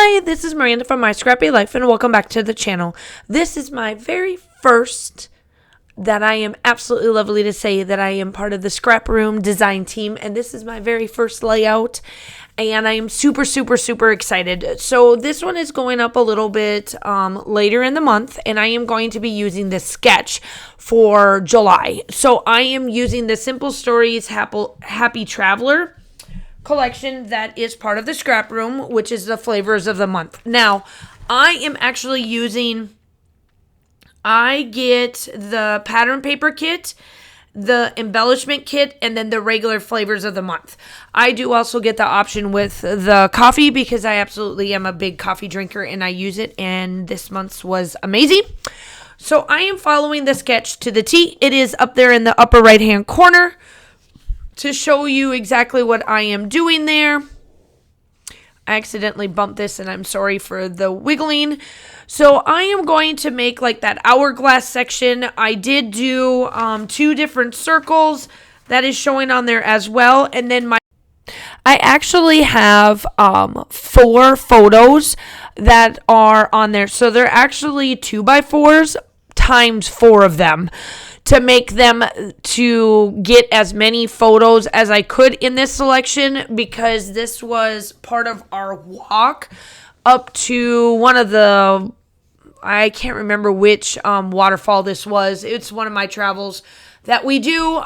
Hi, this is Miranda from My Scrappy Life, and welcome back to the channel. This is my very first that I am absolutely lovely to say that I am part of the Scrap Room design team, and this is my very first layout, and I am super excited. So this one is going up a little bit later in the month, and I am going to be using the sketch for July. So I am using the Simple Stories Happy Traveler collection that is part of the Scrap Room, which is the flavors of the month. Now, I am actually I get the pattern paper kit, the embellishment kit, and then the regular flavors of the month. I do also get the option with the coffee because I absolutely am a big coffee drinker and I use it, and this month's was amazing. So I am following the sketch to the T. It is up there in the upper right hand corner to show you exactly what I am doing there. I accidentally bumped this and I'm sorry for the wiggling. So I am going to make like that hourglass section. I did do 2 different circles that is showing on there as well. And then I actually have 4 photos that are on there. So they're actually 2x4s times 4 of them, to make them to get as many photos as I could in this selection, because this was part of our walk up to one of the, I can't remember which waterfall this was. It's one of my travels that we do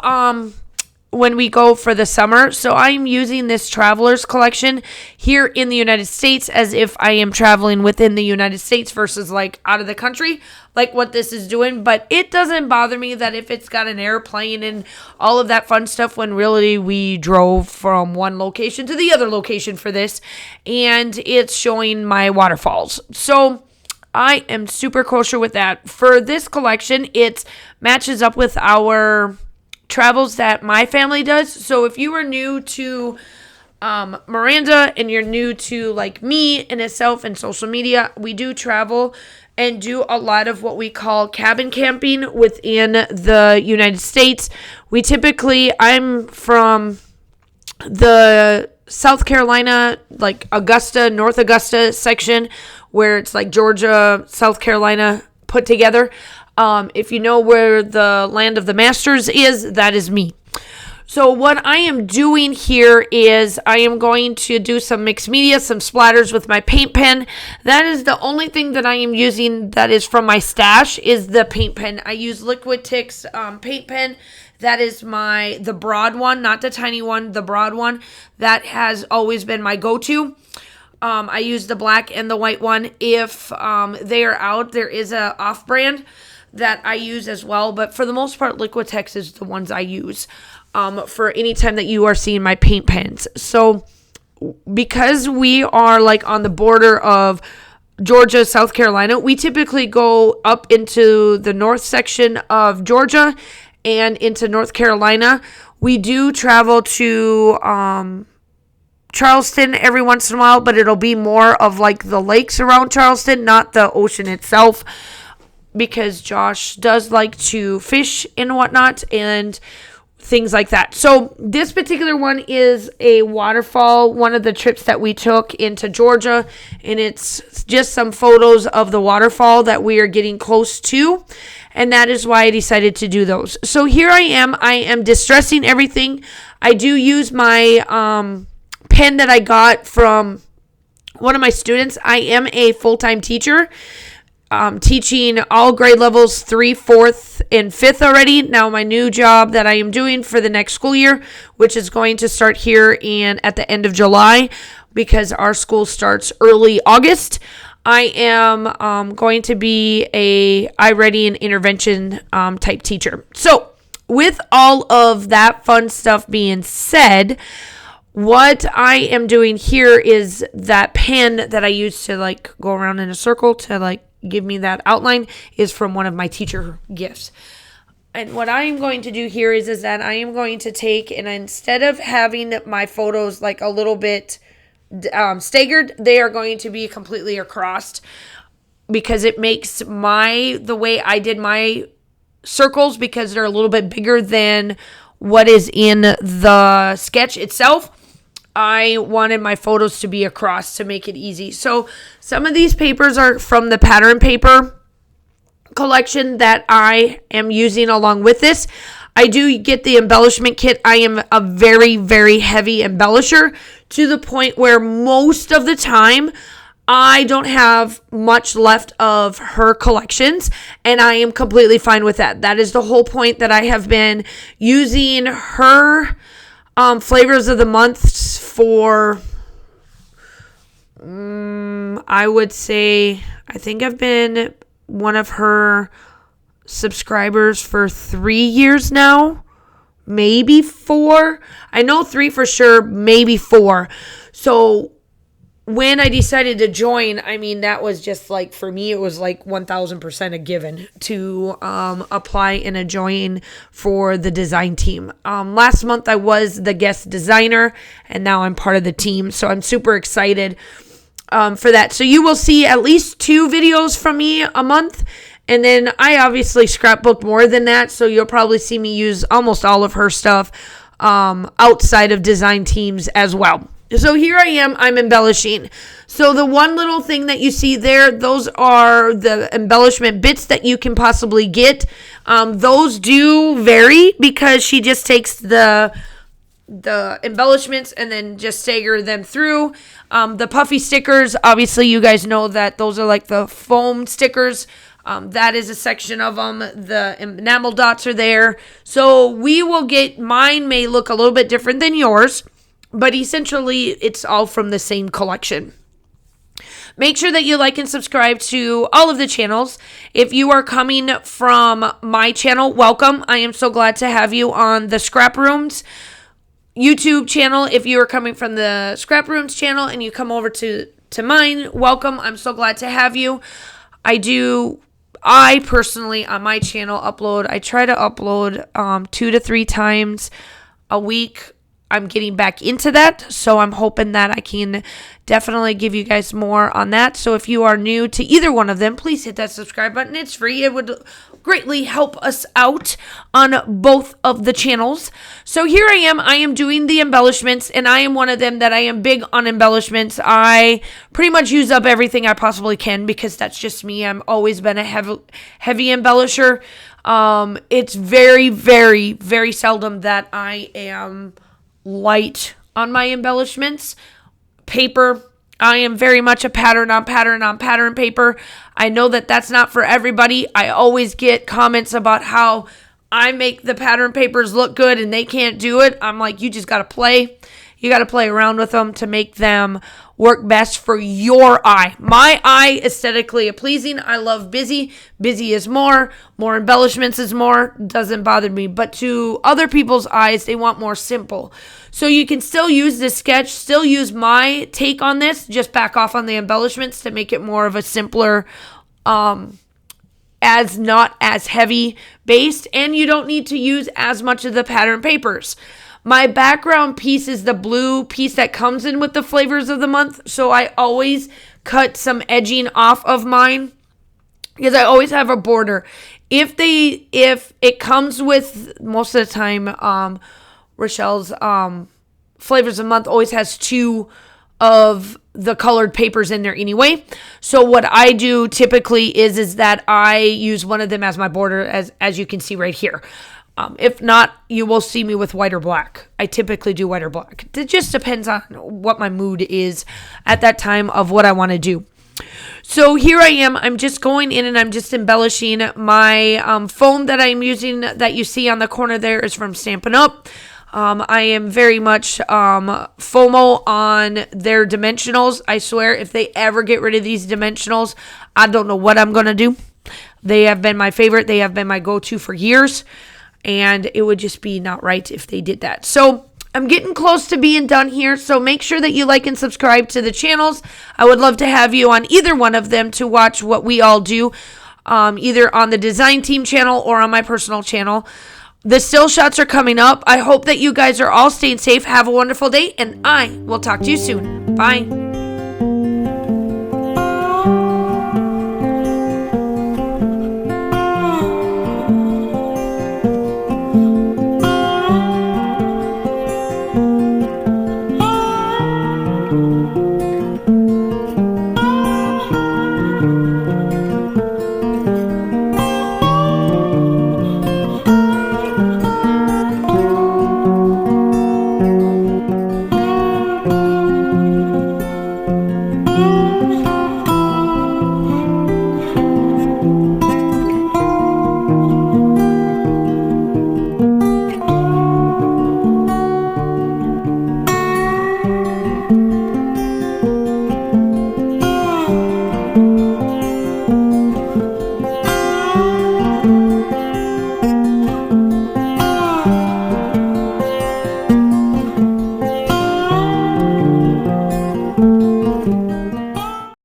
when we go for the summer. So I'm using this traveler's collection here in the United States as if I am traveling within the United States versus like out of the country, like what this is doing. But it doesn't bother me that if it's got an airplane and all of that fun stuff, when really we drove from one location to the other location for this, and it's showing my waterfalls. So I am super kosher with that. For this collection, it matches up with our travels that my family does. So if you are new to Miranda and you're new to like me and itself and social media, we do travel and do a lot of what we call cabin camping within the United States. We typically, I'm from the South Carolina, like Augusta, North Augusta section, where it's like Georgia, South Carolina put together. If you know where the land of the masters is, that is me. So what I am doing here is I am going to do some mixed media, some splatters with my paint pen. That is the only thing that I am using that is from my stash, is the paint pen. I use Liquitex paint pen. That is the broad one, not the tiny one, the broad one. That has always been my go-to. I use the black and the white one. If they are out, there is a off-brand that I use as well, but for the most part, Liquitex is the ones I use for any time that you are seeing my paint pens. So because we are like on the border of Georgia, South Carolina, we typically go up into the north section of Georgia and into North Carolina. We do travel to Charleston every once in a while, but it'll be more of like the lakes around Charleston, not the ocean itself, because Josh does like to fish and whatnot and things like that. So this particular one is a waterfall, one of the trips that we took into Georgia, and it's just some photos of the waterfall that we are getting close to, and that is why I decided to do those. So here I am distressing everything. I do use my pen that I got from one of my students. I am a full-time teacher, teaching all grade levels 3, 4th, and 5th already. Now my new job that I am doing for the next school year, which is going to start here at the end of July, because our school starts early August, I am going to be a iReady and intervention type teacher. So with all of that fun stuff being said, what I am doing here is that pen that I use to like go around in a circle to like give me that outline is from one of my teacher gifts. And what I am going to do here is that I am going to take, and instead of having my photos like a little bit staggered, they are going to be completely across, because it makes the way I did my circles, because they're a little bit bigger than what is in the sketch itself. I wanted my photos to be across to make it easy. So some of these papers are from the pattern paper collection that I am using along with this. I do get the embellishment kit. I am a very, very heavy embellisher to the point where most of the time I don't have much left of her collections, and I am completely fine with that. That is the whole point that I have been using her flavors of the month for, I would say, I think I've been one of her subscribers for 3 years now, maybe 4. I know 3 for sure, maybe 4. So when I decided to join, I mean, that was just like, for me, it was like 1000% a given to apply and join for the design team. Last month I was the guest designer, and now I'm part of the team. So I'm super excited for that. So you will see at least 2 videos from me a month. And then I obviously scrapbook more than that. So you'll probably see me use almost all of her stuff outside of design teams as well. So here I am, I'm embellishing. So the one little thing that you see there, those are the embellishment bits that you can possibly get. Those do vary because she just takes the embellishments and then just stagger them through. The puffy stickers, obviously you guys know that those are like the foam stickers. That is a section of them. The enamel dots are there. So we will get, mine may look a little bit different than yours, but essentially it's all from the same collection. Make sure that you like and subscribe to all of the channels. If you are coming from my channel, welcome. I am so glad to have you on the Scrap Rooms YouTube channel. If you are coming from the Scrap Rooms channel and you come over to mine, welcome. I'm so glad to have you. I personally, on my channel, I try to upload 2 to 3 times a week. I'm getting back into that, so I'm hoping that I can definitely give you guys more on that. So if you are new to either one of them, please hit that subscribe button. It's free. It would greatly help us out on both of the channels. So here I am doing the embellishments, and I am one of them that I am big on embellishments. I pretty much use up everything I possibly can because that's just me. I've always been a heavy embellisher. It's very, very, very seldom that I am light on my embellishments. Paper, I am very much a pattern on pattern paper. I know that that's not for everybody. I always get comments about how I make the pattern papers look good and they can't do it. I'm like, you just got to play. You got to play around with them to make them work best for your eye. My eye, aesthetically pleasing. I love busy. Busy is more. More embellishments is more. Doesn't bother me. But to other people's eyes, they want more simple. So you can still use this sketch, still use my take on this, just back off on the embellishments to make it more of a simpler, as not as heavy based. And you don't need to use as much of the pattern papers. My background piece is the blue piece that comes in with the flavors of the month. So I always cut some edging off of mine because I always have a border. If it comes with, most of the time, Rochelle's flavors of the month always has 2 of the colored papers in there anyway. So what I do typically is that I use one of them as my border, as you can see right here. If not, you will see me with white or black. I typically do white or black. It just depends on what my mood is at that time of what I want to do. So here I am. I'm just going in and I'm just embellishing. My foam that I'm using that you see on the corner there is from Stampin' Up. I am very much FOMO on their dimensionals. I swear, if they ever get rid of these dimensionals, I don't know what I'm going to do. They have been my favorite. They have been my go-to for years. And it would just be not right if they did that. So I'm getting close to being done here. So make sure that you like and subscribe to the channels. I would love to have you on either one of them to watch what we all do, either on the design team channel or on my personal channel. The still shots are coming up. I hope that you guys are all staying safe. Have a wonderful day, and I will talk to you soon. Bye.